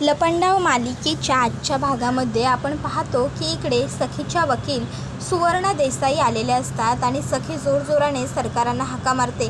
लपंडाव मालिकेच्या आजच्या भागामध्ये आपण पाहतो की इकडे सखीच्या वकील सुवर्णा देसाई आलेल्या असतात आणि सखी जोरजोराने सरकारांना हाका मारते,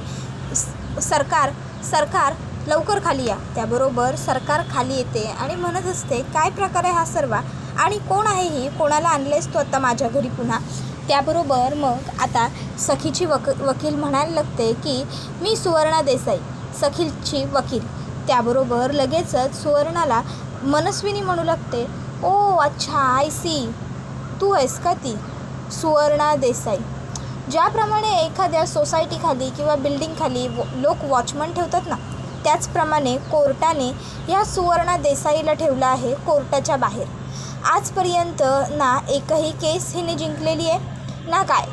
सरकार लवकर खाली या. त्याबरोबर सरकार खाली येते आणि म्हणत असते, काय प्रकार आहे हा सर्व आणि कोण आहे ही, कोणाला आणलेस तू आता माझ्या घरी पुन्हा. त्याबरोबर मग आता सखीची वकील म्हणायला लागते की मी सुवर्णा देसाई, सखीची वकील. त्याबरोबर लगेचच सुवर्णाला मनस्विनी म्हणू लागते, ओ अच्छा आय सी, तू आहेस का ती सुवर्णा देसाई. ज्याप्रमाणे एखाद्या सोसायटीखाली किंवा बिल्डिंगखाली लोक वॉचमन ठेवतात ना, त्याचप्रमाणे कोर्टाने या सुवर्णा देसाईला ठेवलं आहे कोर्टाच्या बाहेर. आजपर्यंत ना एकही केस हिने जिंकलेली आहे ना काय.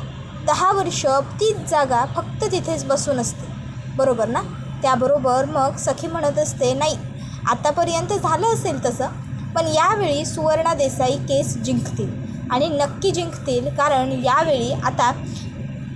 10 वर्ष तीच जागा फक्त तिथेच बसून असते, बरोबर ना. त्याबरोबर मग सखी म्हणत असते, नाही आतापर्यंत झालं असेल तसं, पण यावेळी सुवर्णा देसाई केस जिंकतील आणि नक्की जिंकतील, कारण यावेळी आता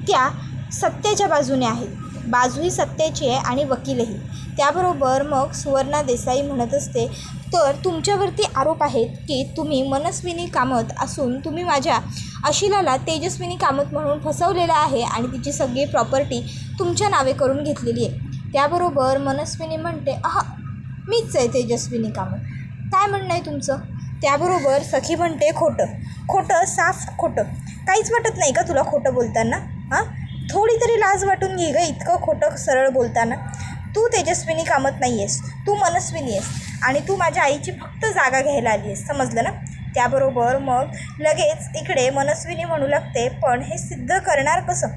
त्या सत्याच्या बाजूने आहेत. बाजूही सत्याची आहे आणि वकीलही. त्याबरोबर मग सुवर्णा देसाई म्हणत असते, तर तुमच्यावरती आरोप आहेत की तुम्ही मनस्विनी कामत असून तुम्ही माझ्या अशिलाला तेजस्विनी कामत म्हणून फसवलेलं आहे आणि तिची सगळी प्रॉपर्टी तुमच्या नावे करून घेतलेली आहे. त्याबरोबर मनस्विनी म्हणते, मीच आहे तेजस्विनी कामत, काय म्हणणं आहे तुमचं. त्याबरोबर सखी म्हणते, खोटं साफ खोटं. काहीच वाटत नाही का तुला खोटं बोलताना. थोडी तरी लाज वाटून घे गं इतकं खोटं सरळ बोलताना. तू तेजस्विनी कामत नाही आहेस, तू मनस्विनी आहेस आणि तू माझ्या आईची फक्त जागा घ्यायला आली आहेस, समजलं ना. त्याबरोबर मग लगेच इकडे मनस्विनी म्हणू लागते, पण हे सिद्ध करणार कसं.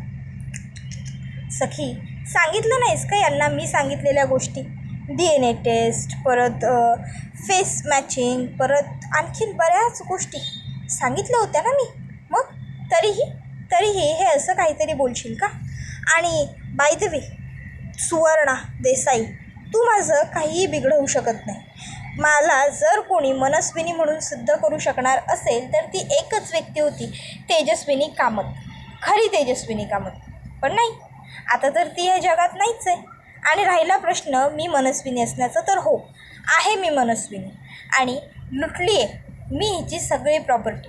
सखी, सांगितलं नाहीस का यांना मी सांगितलेल्या गोष्टी, DNA टेस्ट, परत फेस मॅचिंग, परत आणखीन बऱ्याच गोष्टी सांगितल्या होत्या ना मी. मग तरीही हे असं काहीतरी बोलशील का. आणि by the way Suvarna Desai, तू माझं काहीही बिघडवू शकत नाही. मला जर कोणी मनस्विनी म्हणून सिद्ध करू शकणार असेल तर ती एकच व्यक्ती होती, तेजस्विनी कामत, खरी तेजस्विनी कामत. पण नाही, आता तर ती या जगात नाहीच आहे. आणि राहिला प्रश्न मी मनस्विनी असण्याचा, तर हो आहे मी मनस्विनी आणि लुटली आहे मी हिची सगळी प्रॉपर्टी.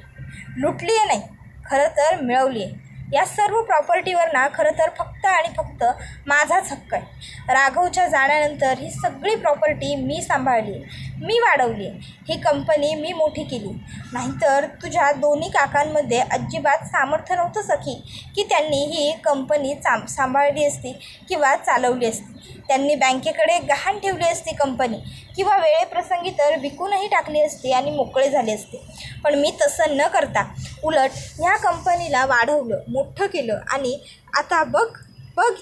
लुटली आहे नाही, खरं तर मिळवली आहे. या सर्व प्रॉपर्टीवर ना खरं तर फक्त आणि फक्त माझाच हक्क आहे. राघवच्या जाण्यानंतर ही सगळी प्रॉपर्टी मी सांभाळली आहे, मी वाढवली आहे. ही कंपनी मी मोठी केली. नाहीतर तुझ्या दोन्ही काकांमध्ये अजिबात सामर्थ्य नव्हतं सखी की त्यांनी ही कंपनी सांभाळली असती किंवा चालवली असती. त्यांनी बँकेकडे गहाण ठेवली असती कंपनी, किंवा वेळेप्रसंगी तर विकूनही टाकली असती आणि मोकळे झाले असते. पण मी तसं न करता उलट ह्या कंपनीला वाढवलं, मोठं केलं आणि आता बघ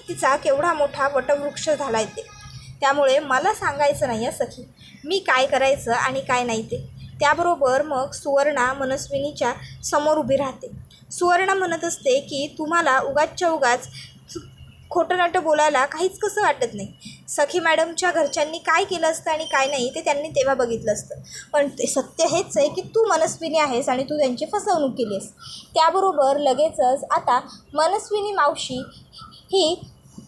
तिचा केवढा मोठा वटवृक्ष झाला आहे ते. त्यामुळे मला सांगायचं नाही आहे सखी मी काय करायचं आणि काय नाही ते. त्याबरोबर मग सुवर्णा मनस्विनीच्या समोर उभी राहते. सुवर्णा म्हणत असते की तुम्हाला उगाचच्या उगाच खोटं नाटं बोलायला काहीच कसं वाटत नाही. सखी मॅडमच्या घरच्यांनी काय केलं असतं आणि काय नाही ते त्यांनी तेव्हा बघितलं असतं. पण ते सत्य हेच आहे की तू मनस्विनी आहेस आणि तू त्यांची फसवणूक केली आहेस. त्याबरोबर लगेचच आता मनस्विनी मावशी ही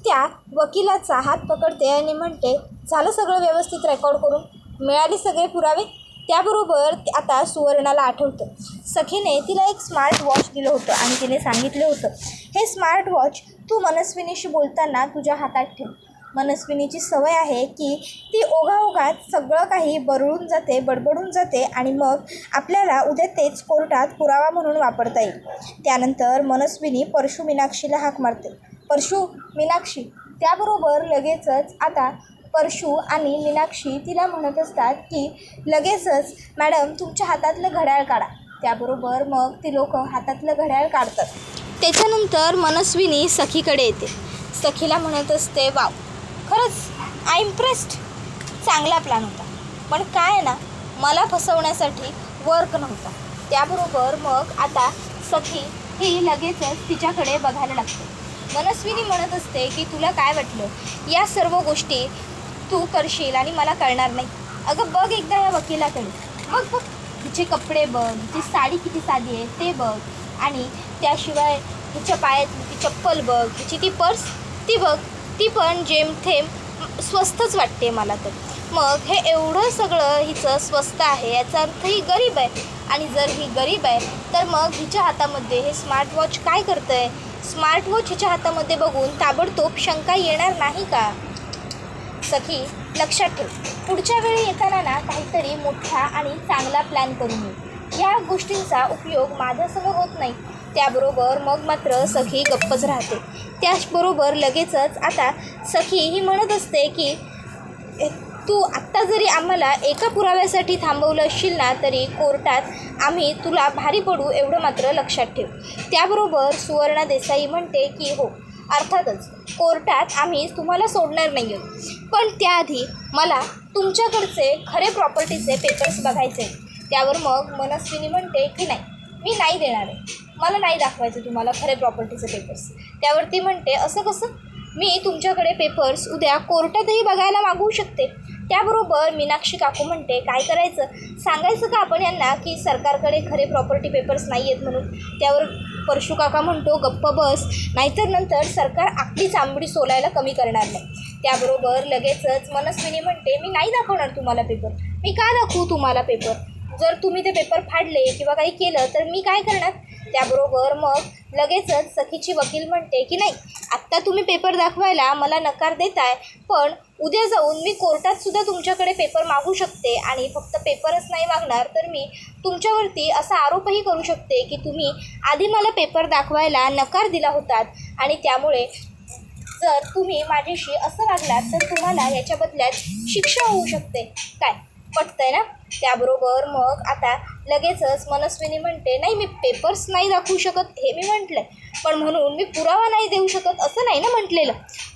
त्या वकिलाचा हात पकडते आणि म्हणते, झालं सगळं व्यवस्थित रेकॉर्ड करून, मिळाले सगळे पुरावे. त्याबरोबर आता सुवर्णाला आठवतं, सखीने तिला एक स्मार्ट वॉच दिलं होतं आणि तिने सांगितलं होतं, हे स्मार्ट वॉच तू मनस्विनीशी बोलताना तुझ्या हातात ठेव. मनस्विनीची सवय आहे की ती ओघाओघात सगळं काही बडबडून जाते आणि मग आपल्याला उद्या तेच कोर्टात पुरावा म्हणून वापरता येईल. त्यानंतर मनस्विनी परशू मीनाक्षीला हाक मारते, परशू मीनाक्षी. त्याबरोबर लगेचच आता परशू आणि मीनाक्षी तिला म्हणत असतात की लगेचच मॅडम तुमच्या हातातलं घड्याळ काढा. त्याबरोबर मग ती लोक हातातलं घड्याळ काढतात. त्याच्यानंतर मनस्विनी सखीकडे येते. सखीला म्हणत असते, वाव खरंच आय इम्प्रेस्ड, चांगला प्लॅन होता, पण काय ना मला फसवण्यासाठी वर्क नव्हता. त्याबरोबर मग आता सखी ही लगेचच तिच्याकडे बघायला लागते. मनस्विनी म्हणत असते की तुला काय वाटलं या सर्व गोष्टी तू करशील आणि मला कळणार नाही. अगं बघ एकदा या वकिलाकडे, बघ तिचे कपडे बघ, तिची साडी किती साधी आहे ते बघ, आणि त्याशिवाय तिच्या पायातली ती चप्पल बघ, तिची ती पर्स ती बघ, ती पण जेमथेम स्वस्तच वाटते मला तर. मग हे एवढं सगळं हिचं स्वस्त आहे याचा अर्थ ही गरीब आहे. आणि जर ही गरीब आहे तर मग हिच्या हातामध्ये हे स्मार्ट वॉच काय करतं आहे? स्मार्ट वॉच हिच्या हातामध्ये बघून ताबडतोब शंका येणार नाही का? सखी लक्षात ठेव, पुढच्या वेळी येताना ना काहीतरी मोठा आणि चांगला प्लॅन करून ये. या गोष्टींचा उपयोग माझ्यासमोर होत नाही. त्याबरोबर मग मात्र सखी गप्पच राहते. त्याचबरोबर लगेचच आता सखी ही म्हणत असते की तू आत्ता जरी आम्हाला एका पुराव्यासाठी थांबवलं असशील ना तरी कोर्टात आम्ही तुला भारी पडू एवढं मात्र लक्षात ठेव. त्याबरोबर सुवर्णा देसाई म्हणते की हो, अर्थातच कोर्टात आम्ही तुम्हाला सोडणार नाही आहोत, पण त्याआधी मला तुमच्याकडचे खरे प्रॉपर्टीचे पेपर्स बघायचे. त्यावर मग मनस्विनी म्हणते की नाही, मी नाही देणार आहे, मला नाही दाखवायचे तुम्हाला खरे प्रॉपर्टीचे पेपर्स. त्यावर ती म्हणते असं कसं? मी तुमच्याकडे पेपर्स उद्या कोर्टातही बघायला मागवू शकते. त्याबरोबर मीनाक्षी काकू म्हणते काय करायचं, सांगायचं का आपण यांना की सरकारकडे खरे प्रॉपर्टी पेपर्स नाही आहेत म्हणून? त्यावर परशू काका म्हणतो गप्प बस, नाहीतर नंतर सरकार आपली चांबडी सोलायला कमी करणार नाही. त्याबरोबर लगेचच मनस्विनी म्हणते मी नाही दाखवणार तुम्हाला पेपर. मी का दाखवू तुम्हाला पेपर? जर तुम्ही ते पेपर फाडले किंवा काही केलं तर मी काय करणार? त्याबरोबर मग लगेचच सखीची वकील म्हणते की नाही, आत्ता तुम्ही पेपर दाखवायला मला नकार देताय, पण उद्या जाऊन मी कोर्टातसुद्धा तुमच्याकडे पेपर मागू शकते आणि फक्त पेपरच नाही मागणार तर मी तुमच्यावरती असा आरोपही करू शकते की तुम्ही आधी मला पेपर दाखवायला नकार दिला होतात आणि त्यामुळे जर तुम्ही माझ्याशी असं वागलात तर तुम्हाला याच्या बदल्यात शिक्षा होऊ शकते. काय पटतंय ना? त्याबरोबर मग आता लगेचच मनस्विनी म्हणते नाही, मी पेपर्स नाही दाखवू शकत हे मी म्हटलं आहे, पण म्हणून मी पुरावा नाही देऊ शकत असं नाही ना म्हटलेलं.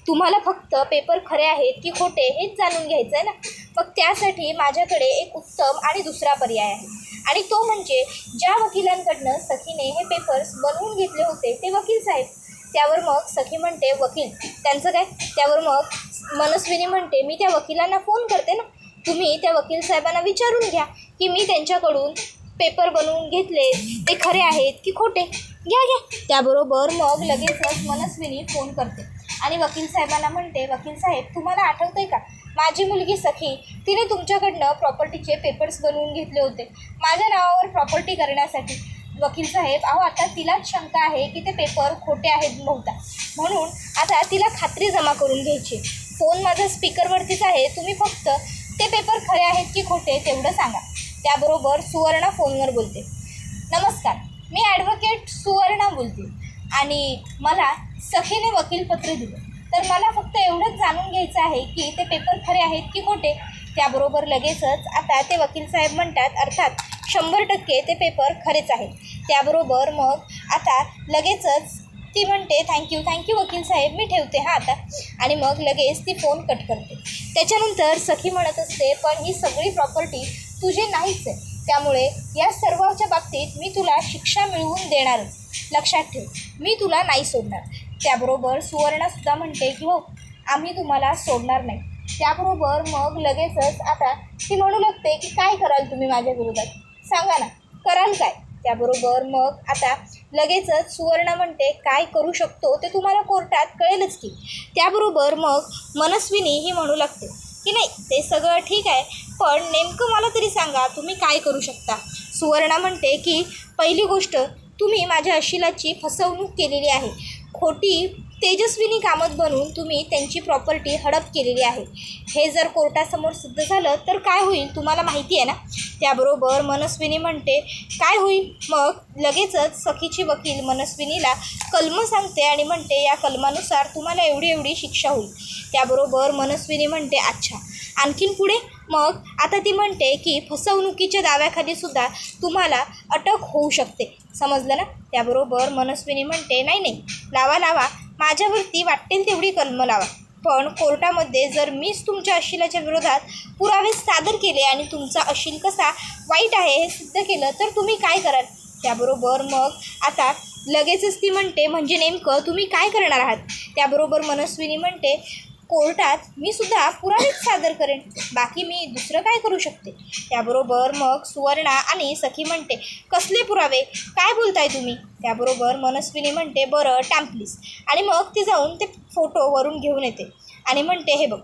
तुम्हाला फक्त पेपर खरे आहेत की खोटे हेच जाणून घ्यायचं आहे ना. मग त्यासाठी माझ्याकडे एक उत्तम आणि दुसरा पर्याय आहे, आणि तो म्हणजे ज्या वकिलांकडनं सखीने हे पेपर्स बनवून घेतले होते ते वकील साहेब. त्यावर मग सखी म्हणते वकील, त्यांचं काय? त्यावर मग मनस्विनी म्हणते मी त्या वकिलांना फोन करते ना, तुम्ही त्या वकील साहेबांना विचारून घ्या की मी त्यांच्याकडून पेपर बनवून घेतले ते खरे आहेत की खोटे. घ्या. त्याबरोबर मग लगेचच मनस्विनी फोन करते आणि वकील साहेबांना म्हणते वकील साहेब, तुम्हाला आठवतं आहे का माझी मुलगी सखी, तिने तुमच्याकडनं प्रॉपर्टीचे पेपर्स बनवून घेतले होते माझ्या नावावर प्रॉपर्टी करण्यासाठी. वकील साहेब, अहो आता तिलाच शंका आहे की ते पेपर खोटे आहेत बहुधा, म्हणून आता तिला खात्री जमा करून घ्यायची. फोन माझा स्पीकरवरतीच आहे, तुम्ही फक्त ते पेपर खरे आहेत की खोटे तेवढं सांगा. त्याबरोबर सुवर्णा फोनवर बोलते. नमस्कार, मी ॲडव्होकेट सुवर्णा बोलते आणि मला सखीने वकीलपत्र दिलं, तर मला फक्त एवढंच जाणून घ्यायचं आहे की ते पेपर खरे आहेत की खोटे. त्याबरोबर लगेचच आता ते वकील साहेब म्हणतात अर्थात 100% ते पेपर खरेच आहेत. त्याबरोबर मग आता लगेचच ती म्हणते थँक्यू वकील साहेब, मी ठेवते हां आता, आणि मग लगेच ती फोन कट करते. त्याच्यानंतर सखी म्हणत असते पण ही सगळी प्रॉपर्टी तुझी नाहीच आहे, त्यामुळे या सर्वाच्या बाबतीत मी तुला शिक्षा मिळवून देणारच, लक्षात ठेव, मी तुला नाही सोडणार. त्याबरोबर सुवर्णासुद्धा म्हणते की हो, आम्ही तुम्हाला सोडणार नाही. त्याबरोबर मग लगेचच आता ती म्हणू लागते की काय कराल तुम्ही माझ्या विरोधात, सांगा ना, कराल काय? त्याबरोबर मग आता लगेचच सुवर्णा म्हणते काय करू शकतो ते तुम्हाला कोर्टात कळेलच की. त्याबरोबर मग मनस्विनी ही म्हणू लागते की नाही, ते सगळं ठीक आहे, पण नेमकं मला तरी सांगा तुम्ही काय करू शकता. सुवर्णा म्हणते की पहिली गोष्ट, तुम्ही माझ्या अशिलाची फसवणूक केलेली आहे, खोटी तेजस्विनी कामत बनवून तुम्ही त्यांची प्रॉपर्टी हडप केलेली आहे. हे जर कोर्टासमोर सिद्ध झालं तर काय होईल तुम्हाला माहिती आहे ना. त्याबरोबर मनस्विनी म्हणते काय होईल? मग लगेचच सखीची वकील मनस्विनीला कलम सांगते आणि म्हणते या कलमानुसार तुम्हाला एवढी शिक्षा होईल. त्याबरोबर मनस्विनी म्हणते अच्छा, आणखीन पुढे? मग आता ती म्हणते की फसवणुकीच्या दाव्याखाली सुद्धा तुम्हाला अटक होऊ शकते, समजलं ना. त्याबरोबर मनस्विनी म्हणते नाही, लावा, माझ्यावरती वाटेल तेवढी कलमं लावा, पण कोर्टामध्ये जर मीच तुमच्या अशिलाच्या विरोधात पुरावे सादर केले आणि तुमचा अशील कसा वाईट आहे हे सिद्ध केलं तर तुम्ही काय कराल? त्याबरोबर मग आता लगेचच ती म्हणते म्हणजे नेमकं तुम्ही काय करणार आहात? त्याबरोबर मनस्विनी म्हणते कोर्टात मी सुद्धा पुरावेच सादर करेन, बाकी मी दुसरं काय करू शकते. त्याबरोबर मग सुवर्णा आणि सखी म्हणते कसले पुरावे, काय बोलताय तुम्ही? त्याबरोबर मनस्विनी म्हणते बरं टाइम प्लीज, आणि मग ती जाऊन ते फोटो वरून घेऊन येते आणि म्हणते हे बघ,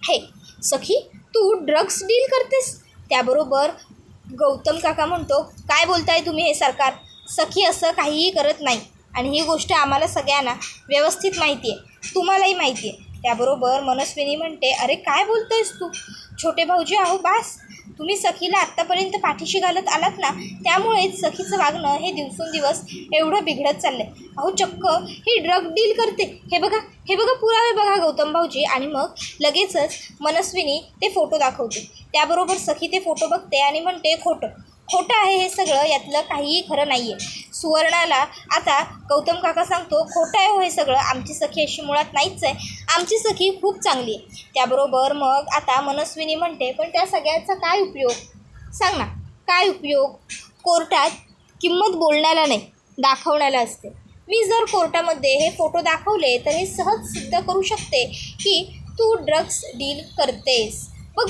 हे सखी, तू ड्रग्स डील करतेस? त्याबरोबर गौतम काका म्हणतो, काय बोलताय तुम्ही हे सरकार? सखी असं काहीही करत नाही आणि ही गोष्ट आम्हाला सगळ्यांना व्यवस्थित माहिती आहे, तुम्हालाही माहिती आहे. त्याबरोबर मनस्विनी म्हणते, अरे काय बोलतोयस तू? छोटे भाऊजी, अहो बास. तुम्ही सखीला आत्तापर्यंत पाठीशी घालत आलात ना, त्यामुळेच सखीचं वागणं हे दिवसेंदिवस एवढं बिघडत चाललं आहे. अहो चक्क ही ड्रग डील करते, हे बघा पुरावे बघा गौतम भाऊजी. आणि मग लगेचच मनस्विनी ते फोटो दाखवते. त्याबरोबर सखी ते फोटो बघते आणि म्हणते, खोटं आहे हे सगळं, यातलं काहीही खरं नाही आहे. सुवर्णाला आता गौतम काका सांगतो, खोटं आहे हो हे सगळं, आमची सखी अशी मुळात नाहीच आहे, आमची सखी खूप चांगली आहे. त्याबरोबर मग आता मनस्विनी म्हणते, पण त्या सगळ्याचा काय उपयोग? सांग ना, काय उपयोग? कोर्टात किंमत बोलण्याला नाही, दाखवण्याला असते. मी जर कोर्टामध्ये हे फोटो दाखवले तर हे सहज सिद्ध करू शकते की तू ड्रग्स डील करतेस. बघ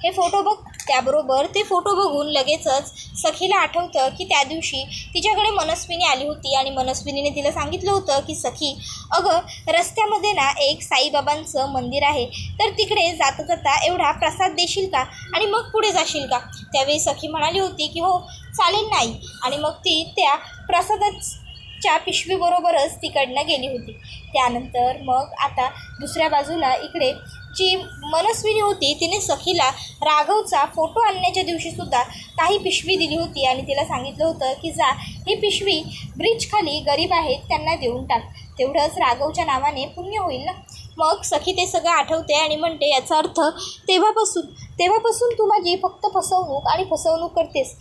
हे फोटो बघ. त्याबरोबर ते फोटो बघून लगेचच सखीला आठवतं की त्या दिवशी तिच्याकडे मनस्विनी आली होती आणि मनस्विनीने तिला सांगितलं होतं की सखी, अगं रस्त्यामध्ये ना एक साईबाबांचं मंदिर आहे, तर तिकडे जाता जाता एवढा प्रसाद देशील का आणि मग पुढे जाशील का? त्यावेळी सखी म्हणाली होती की हो चालेल नाही, आणि मग ती त्या प्रसादाच्या पिशवीबरोबरच तिकडनं गेली होती. त्यानंतर मग आता दुसऱ्या बाजूला इकडे जी मनस्विनी होती तिने सखीला राघवचा फोटो आणण्याच्या दिवशीसुद्धा काही पिशवी दिली होती आणि तिला सांगितलं होतं की जा ही पिशवी ब्रिजखाली गरीब आहेत त्यांना देऊन टाक, तेवढंच राघवच्या नावाने पुण्य होईल ना. मग सखी ते सगळं आठवते आणि म्हणते, याचा अर्थ तेव्हापासून तू माझी फक्त फसवणूक आणि फसवणूक करतेस.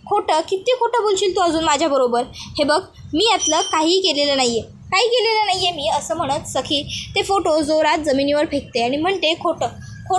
खोटं किती खोटं बोलशील तू अजून माझ्याबरोबर? हे बघ, मी यातलं काही केलेलं नाही आहे मी, असं म्हणत सखी ते फोटो जोरात जमिनीवर फेकते आणि म्हणते, खोटं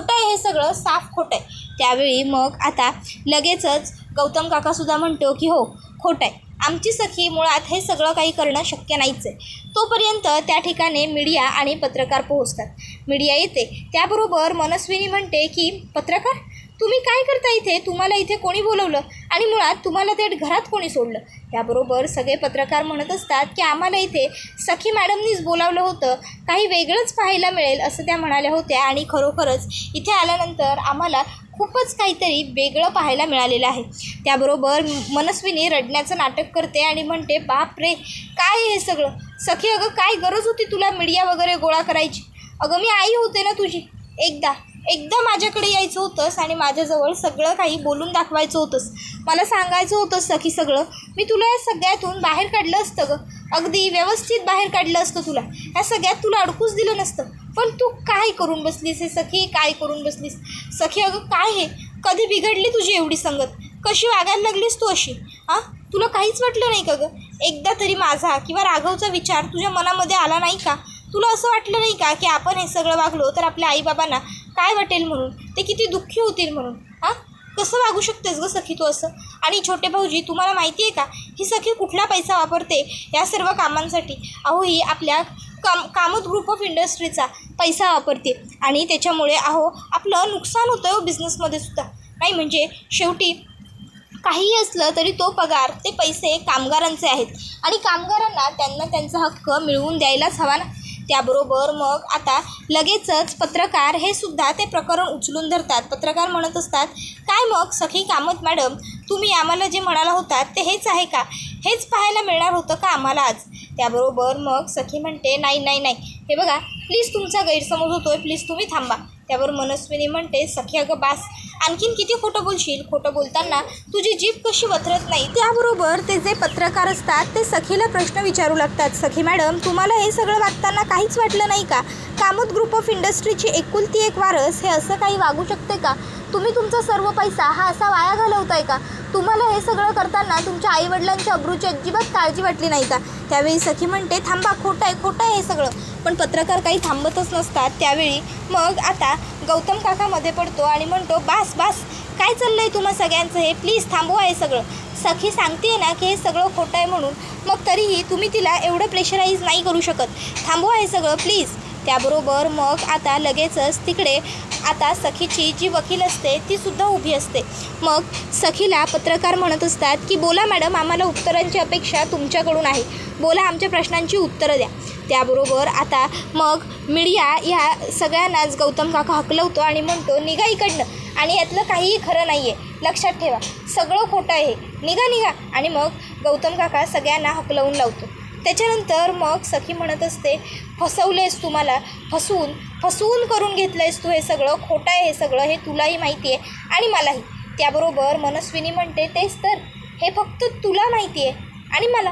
आहे हे सगळं, साफ खोटं आहे. त्यावेळी मग आता लगेचच गौतम काकासुद्धा म्हणतो की हो खोटं आहे, आमची सखी मुळात हे सगळं काही करणं शक्य नाहीच आहे. तोपर्यंत त्या ठिकाणी मीडिया आणि पत्रकार पोहोचतात. मीडिया येते. त्याबरोबर मनस्विनी म्हणते की पत्रकार, तुम्ही काय करता इथे? तुम्हाला इथे कोणी बोलवलं आणि मुळात तुम्हाला ते घरात कोणी सोडलं? त्याबरोबर सगळे पत्रकार म्हणत असतात की आम्हाला इथे सखी मॅडमनीच बोलावलं होतं, काही वेगळंच पाहायला मिळेल असं त्या म्हणाल्या होत्या आणि खरोखरच इथे आल्यानंतर आम्हाला खूपच काहीतरी वेगळं पाहायला मिळालेलं आहे. त्याबरोबर मनस्विनी रडण्याचं नाटक करते आणि म्हणते, बाप रे काय हे सगळं? सखी अगं काय गरज होती तुला मीडिया वगैरे गोळा करायची? अगं मी आई होते ना तुझी, एकदा माझ्याकडे यायचं होतंस आणि माझ्याजवळ सगळं काही बोलून दाखवायचं होतंस, मला सांगायचं होतं सखी सगळं, मी तुला या सगळ्यातून बाहेर काढलं असतं गं, अगदी व्यवस्थित बाहेर काढलं असतं तुला, ह्या सगळ्यात तुला अडकूच दिलं नसतं. पण तू काय करून बसलीस हे सखी, काय करून बसलीस? सखी अगं काय हे, कधी बिघडली तुझी एवढी संगत? कशी वागायला लागलीस तू अशी? तुला काहीच वाटलं नाही का गं? एकदा तरी माझा किंवा राघवचा विचार तुझ्या मनामध्ये आला नाही का? तुला असं वाटलं नाही का की आपण हे सगळं वागलो तर आपल्या आईबाबांना काय वाटेल म्हणून, ते किती दुःखी होतील म्हणून? कसं वागू शकतेस गं सखी तू असं? आणि छोटे भाऊजी, तुम्हाला माहिती आहे का ही सखी कुठला पैसा वापरते या सर्व कामांसाठी? अहो ही आपल्या कामत ग्रुप ऑफ इंडस्ट्रीचा पैसा वापरते आणि त्याच्यामुळे आपलं नुकसान होतं हो बिझनेसमध्ये सुद्धा. नाही म्हणजे शेवटी काहीही असलं तरी तो पगार, ते पैसे कामगारांचे आहेत आणि कामगारांना त्यांना त्यांचा हक्क मिळवून द्यायलाच हवा ना. त्याबरोबर मग आता लगेचच पत्रकार हे सुद्धा ते प्रकरण उचलून धरतात. पत्रकार म्हणत असतात, काय मग सखी कामत मॅडम, तुम्ही आम्हाला जे म्हणाला होतात ते हेच आहे का? हेच पाहायला मिळणार होतं का आम्हाला आज? त्याबरोबर मग सखी म्हणते, नाही, हे बघा प्लीज तुमचा गैरसमज होतो आहे, प्लीज तुम्ही थांबा. त्यावर मनस्विनी म्हणते, सखी अगं बास, आणखीन किती खोटं बोलशील? खोटं बोलताना तुझी जीभ कशी वथरत नाही? त्याबरोबर ते जे पत्रकार असतात ते सखीला प्रश्न विचारू लागतात, सखी मॅडम तुम्हाला हे सगळं वागताना काहीच वाटलं नाही का? कामत ग्रुप ऑफ इंडस्ट्रीची एकुलती एक वारस हे असं काही वागू शकते का? तुम्ही तुमचा सर्व पैसा हा असा वाया घालवताय का? तुम्हाला हे सगळं करताना तुमच्या आईवडिलांच्या अब्रूची अजिबात काळजी वाटली नाही का? त्यावेळी सखी म्हणते, थांबा, खोटं आहे हे सगळं. पण पत्रकार काही थांबतच नसतात. त्यावेळी मग आता गौतम काका मध्ये पडतो आणि म्हणतो, बास काय चाललं आहे तुम्हा सगळ्यांचं हे? प्लीज थांबवा हे सगळं. सखी सांगते ना की हे सगळं खोटं आहे म्हणून, मग तरीही तुम्ही तिला एवढं प्रेशराईज नाही करू शकत. थांबवा हे सगळं प्लीज. त्याबरोबर मग आता लगेचच तिकडे आता सखीची जी वकील असते ती सुद्धा उभी असते. मग सखीला पत्रकार म्हणत असतात की बोला मॅडम, आम्हाला उत्तरांची अपेक्षा तुमच्याकडून आहे, बोला, आमच्या प्रश्नांची उत्तरं द्या. त्याबरोबर आता मग मीडिया ह्या सगळ्यांनाच गौतम काका हकलवतो आणि म्हणतो निघा इकडनं आणि यातलं काहीही खरं नाही आहे, लक्षात ठेवा सगळं खोटं आहे, निघा निघा. आणि मग गौतम काका सगळ्यांना हकलवून लावतो. त्याच्यानंतर मग सखी म्हणत असते फसवलेस तू मला, फसवून करून घेतलं आहेस तू, हे सगळं खोटं आहे, हे सगळं हे तुलाही माहिती आहे आणि मलाही. त्याबरोबर मनस्विनी म्हणते तेच तर, हे फक्त तुला माहिती आहे आणि मला,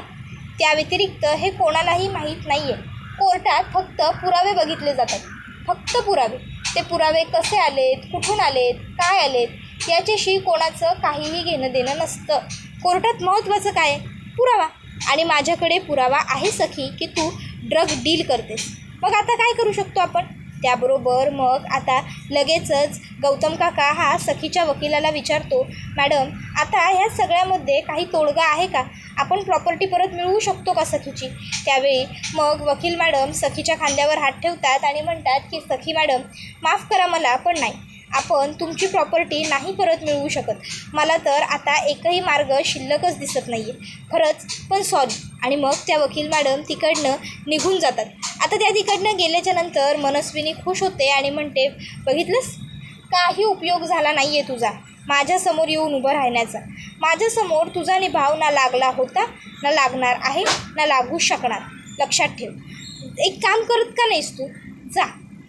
त्या व्यतिरिक्त हे कोणालाही माहीत नाही आहे. कोर्टात फक्त पुरावे बघितले जातात, फक्त पुरावे. ते पुरावे कसे आलेत, कुठून आलेत, काय आलेत याच्याशी कोणाचं काहीही घेणं देणं नसतं. कोर्टात महत्त्वाचं काय आहे, पुरावा. आणि माझ्याकडे पुरावा आहे सखी की तू ड्रग डील करतेस. मग आता काय करू शकतो आपण. त्याबरोबर मग आता लगेचच गौतम काका हा सखीच्या वकिलाला विचारतो मॅडम आता ह्या सगळ्यामध्ये काही तोडगा आहे का, आपण प्रॉपर्टी परत मिळवू शकतो का सखीची. त्यावेळी मग वकील मॅडम सखीच्या खांद्यावर हात ठेवतात आणि म्हणतात की सखी मॅडम माफ करा मला, पण नाही, आपण तुमची प्रॉपर्टी नाही परत मिळवू शकत. मला तर आता एकही मार्ग शिल्लकच दिसत नाही आहे खरंच, पण सॉरी. आणि मग त्या वकील मॅडम तिकडनं निघून जातात. आता त्या तिकडनं गेल्याच्या नंतर मनस्विनी खुश होते आणि म्हणते बघितलंस, काही उपयोग झाला नाही आहे तुझा माझ्यासमोर येऊन उभं राहण्याचा. माझ्यासमोर तुझा निभाव ना लागला होता, ना लागणार आहे, ना लागू शकणार. लक्षात ठेव. एक काम करत का नाहीस तू,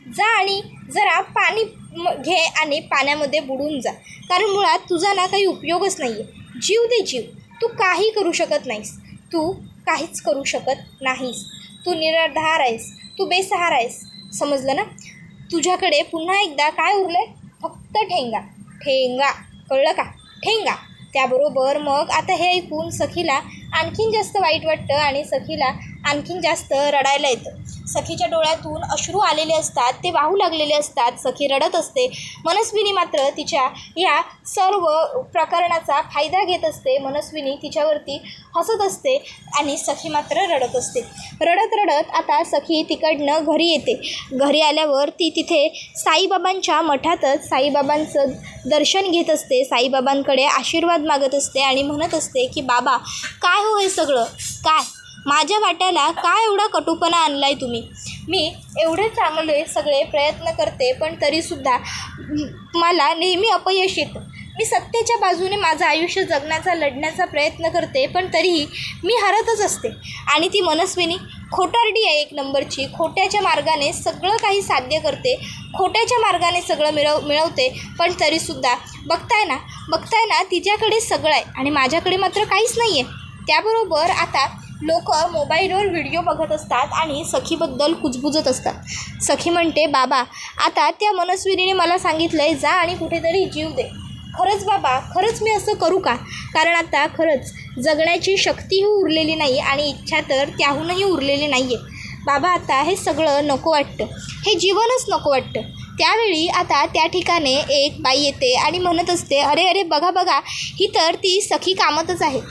जा आणि जरा पाणी घे आणि पाण्यामध्ये बुडून जा, कारण मुळात तुझा ना काही उपयोगच नाही आहे. जीव दे जीव. तू काही करू शकत नाहीस, तू काहीच करू शकत नाहीस. तू निराधार आहेस, तू बेसहारा आहेस, समजलं ना. तुझ्याकडे पुन्हा एकदा काय उरलं आहे, फक्त ठेंगा. कळलं का, ठेंगा. त्याबरोबर मग आता हे ऐकून सखीला आणखीन जास्त वाईट वाटतं आणि सखीला आणखीन जास्त रडायला येतं. सखीच्या डोळ्यातून अश्रू आलेले असतात, ते वाहू लागलेले असतात. सखी रडत असते. मनस्विनी मात्र तिच्या या सर्व प्रकरणाचा फायदा घेत असते. मनस्विनी तिच्यावरती हसत असते आणि सखी मात्र रडत असते. रडत आता सखी तिकडनं घरी येते. घरी आल्यावर ती तिथे साईबाबांच्या मठातच साईबाबांचं दर्शन घेत असते. साईबाबांकडे आशीर्वाद मागत असते आणि म्हणत असते की बाबा काय हो हे सगळं, काय माझ्या वाट्याला काय एवढा कटुपणा आणला आहे तुम्ही. मी एवढे चांगले सगळे प्रयत्न करते पण तरीसुद्धा मला नेहमी अपयश येतं. मी सत्तेच्या बाजूने माझं आयुष्य जगण्याचा लढण्याचा प्रयत्न करते पण तरीही मी हरतच असते. आणि ती मनस्विनी खोटारडी आहे एक नंबरची. खोट्याच्या मार्गाने सगळं काही साध्य करते, खोट्याच्या मार्गाने सगळं मिळवते पण तरीसुद्धा बघताय ना तिच्याकडे सगळं आहे आणि माझ्याकडे मात्र काहीच नाही आहे. त्याबरोबर आता लोक मोबाईलवर व्हिडिओ बघत असतात आणि सखीबद्दल कुजबुजत असतात. सखी म्हणते बाबा आता त्या मनस्विनीने मला सांगितलं आहे जा आणि कुठेतरी जीव दे. खरंच बाबा, खरंच मी असं करू का, कारण आता खरंच जगण्याची शक्तीही उरलेली नाही आणि इच्छा तर त्याहूनही उरलेली नाही आहे. बाबा आता हे सगळं नको वाटतं, हे जीवनच नको वाटतं. त्यावेळी आता त्या ठिकाणी एक बाई येते आणि म्हणत असते अरे बघा ही तर ती सखी कामतच आहे.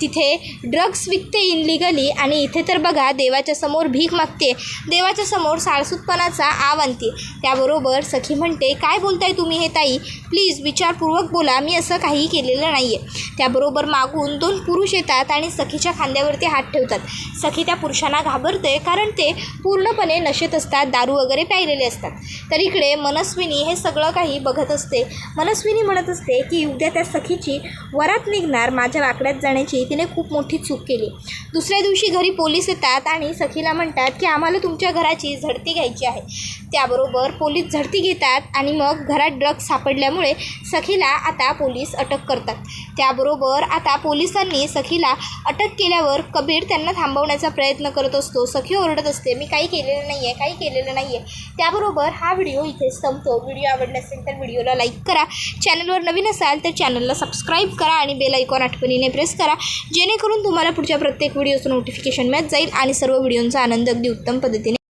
तिथे ड्रग्स विकते इनलिगली आणि इथे तर बघा देवाच्या समोर भीक मागते, देवाच्या समोर साळसूतपणाचा आव आणते. त्याबरोबर सखी म्हणते काय बोलताय तुम्ही हे ताई, प्लीज विचारपूर्वक बोला, मी असं काही केलेलं नाही आहे. त्याबरोबर मागून 2 पुरुष येतात आणि सखीच्या खांद्यावरती हात ठेवतात. सखी त्या पुरुषांना घाबरते कारण ते पूर्णपणे नशेत असतात, दारू वगैरे प्यायलेले असतात. तर इकडे मनस्विनी हे सगळं काही बघत असते. मनस्विनी म्हणत असते की उद्या त्या सखीची वरात निघणार, माझ्या वाकड्यात जाण्याची तिने खूप मोठी चूक केली. दुसऱ्या दिवशी घरी पोलीस येतात आणि सखीला म्हणतात की आम्हाला तुमच्या घराची झडती घ्यायची आहे. त्याबरोबर पोलीस झडती घेतात आणि मग घरात ड्रग्ज सापडल्यामुळे सखीला आता पोलीस अटक करतात. त्याबरोबर आता पोलिसांनी सखीला अटक केल्यावर कबीर त्यांना थांबवण्याचा प्रयत्न करत असतो. सखी ओरडत असते मी काही केलेलं नाही आहे. त्याबरोबर हा व्हिडिओ इथे संपतो. व्हिडिओ आवडला असेल तर व्हिडिओला लाईक करा, चॅनलवर नवीन असाल तर चॅनलला सबस्क्राईब करा आणि बेल आयकॉन आठवणीने प्रेस करा, जेणेकरून तुम्हाला पुढच्या प्रत्येक व्हिडिओचं नोटिफिकेशन मिळत जाईल आणि सर्व व्हिडिओंचा आनंद अगदी उत्तम पद्धतीने